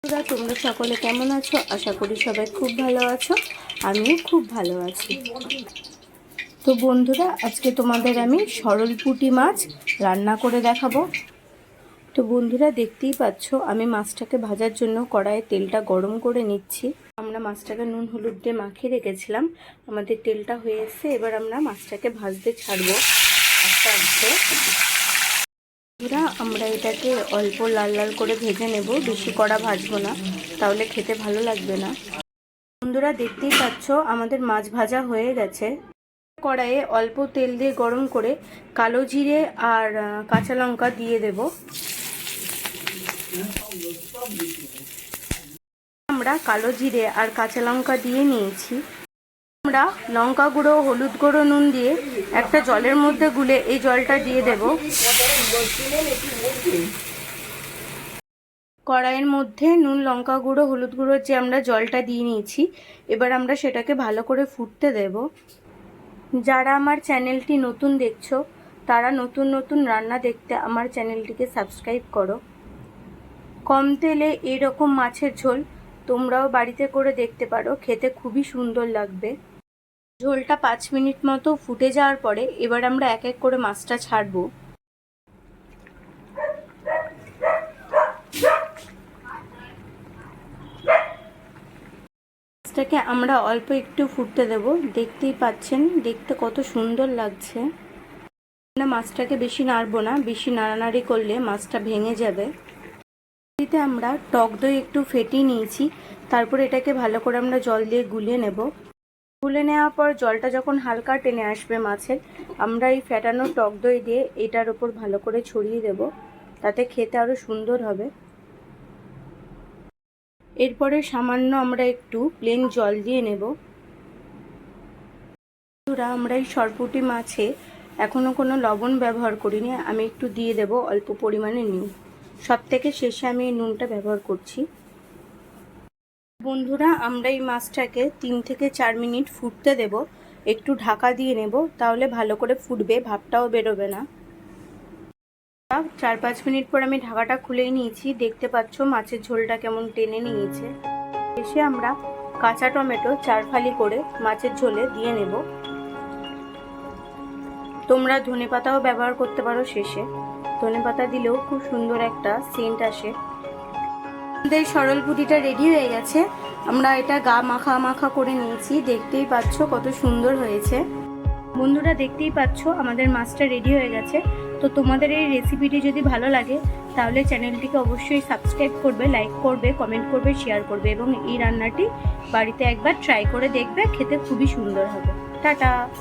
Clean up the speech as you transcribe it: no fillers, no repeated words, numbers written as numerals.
তোমরা সকলে কেমন আছো? আশা করি সবাই খুব ভালো আছো। আমিও খুব ভালো আছি। তো বন্ধুরা, আজকে তোমাদের আমি সরল পুঁটি মাছ রান্না করে দেখাবো। তো বন্ধুরা, দেখতেই পাচ্ছ আমি মাছটাকে ভাজার জন্য কড়াইয়ে তেলটা গরম করে নিচ্ছি। আমরা মাছটাকে নুন হলুদ দিয়ে মাখিয়ে রেখেছিলাম। আমাদের তেলটা হয়ে এসছে, এবার আমরা মাছটাকে ভাজতে ছাড়বো আস্তে আস্তে। আমরা এটাকে অল্প লাল লাল করে ভেজে নেব, বেশি কড়া ভাজবো না, তাহলে খেতে ভালো লাগবে না। বন্ধুরা, দেখতেই পাচ্ছ আমাদের মাছ ভাজা হয়ে গেছে। কড়াইয়ে অল্প তেল দিয়ে গরম করে কালো জিরে আর কাঁচা লঙ্কা দিয়ে দেব। আমরা কালো জিরে আর কাঁচা লঙ্কা দিয়ে নিয়েছি। আমরা লঙ্কা গুঁড়ো, হলুদ গুঁড়ো, নুন দিয়ে একটা জলের মধ্যে গুলে এই জলটা দিয়ে দেব। কড়াইয়ের মধ্যে নুন, লঙ্কা গুঁড়ো, হলুদ গুঁড়োর যে আমরা জলটা দিয়ে নিয়েছি, এবার আমরা সেটাকে ভালো করে ফুটতে দেব। যারা আমার চ্যানেলটি নতুন দেখছো, তারা নতুন নতুন রান্না দেখতে আমার চ্যানেলটিকে সাবস্ক্রাইব করো। কম তেলে এরকম মাছের ঝোল তোমরাও বাড়িতে করে দেখতে পারো, খেতে খুবই সুন্দর লাগবে। ঝোলটা 5 মিনিট মতো ফুটে যাওয়ার পরে এবার আমরা এক এক করে মাছটা ছাড়বো। মাছটাকে আমরা অল্প একটু ফুটতে দেব। দেখতেই পাচ্ছেন দেখতে কত সুন্দর লাগছে। আমরা মাছটাকে বেশি নাড়বো না, বেশি নাড়ানাড়ি করলে মাছটা ভেঙে যাবে। এতে আমরা টক দই একটু ফেটিয়ে নিয়েছি, তারপর এটাকে ভালো করে আমরা জল দিয়ে গুলিয়ে নেব। গুলে নেওয়ার পর জলটা যখন হালকা টেনে আসবে মাছের, আমরা এই ফেটানো টক দই দিয়ে এটার উপর ভালো করে ছড়িয়ে দেব, তাতে খেতে আরও সুন্দর হবে। এরপরে সামান্য আমরা একটু প্লেন জল দিয়ে নেব। আমরা এই সরপুঁটি মাছে এখনও কোনো লবণ ব্যবহার করিনি, আমি একটু দিয়ে দেব অল্প পরিমাণে নুন। সব থেকে শেষে আমি এই নুনটা ব্যবহার করছি। বন্ধুরা, আমরা এই মাছটাকে 3 থেকে 4 মিনিট ফুটতে দেব। একটু ঢাকা দিয়ে নেব, তাহলে ভালো করে ফুটবে, ভাপটাও বেরোবে না। 4-5 মিনিট পর আমি ঢাকাটা খুলেই নিয়েছি। দেখতে পাচ্ছ মাছের ঝোলটা কেমন টেনে নিয়েছে। শেষে আমরা কাঁচা টমেটো 4 ফালি করে মাছের ঝোলে দিয়ে নেব। তোমরা ধনেপাতাও ব্যবহার করতে পারো শেষে, ধনেপাতা দিলেও খুব সুন্দর একটা সেন্ট আসে। আমাদের সরল পুঁটিটা রেডি হয়ে গেছে। আমরা এটা গা মাখা মাখা করে নিয়েছি, দেখতেই পাচ্ছ কত সুন্দর হয়েছে। বন্ধুরা, দেখতেই পাচ্ছ আমাদের মাছটা রেডি হয়ে গেছে। তো তোমাদের এই রেসিপিটি যদি ভালো লাগে তাহলে চ্যানেলটিকে অবশ্যই সাবস্ক্রাইব করবে, লাইক করবে, কমেন্ট করবে, শেয়ার করবে এবং এই রান্নাটি বাড়িতে একবার ট্রাই করে দেখবে, খেতে খুবই সুন্দর হবে। টাটা।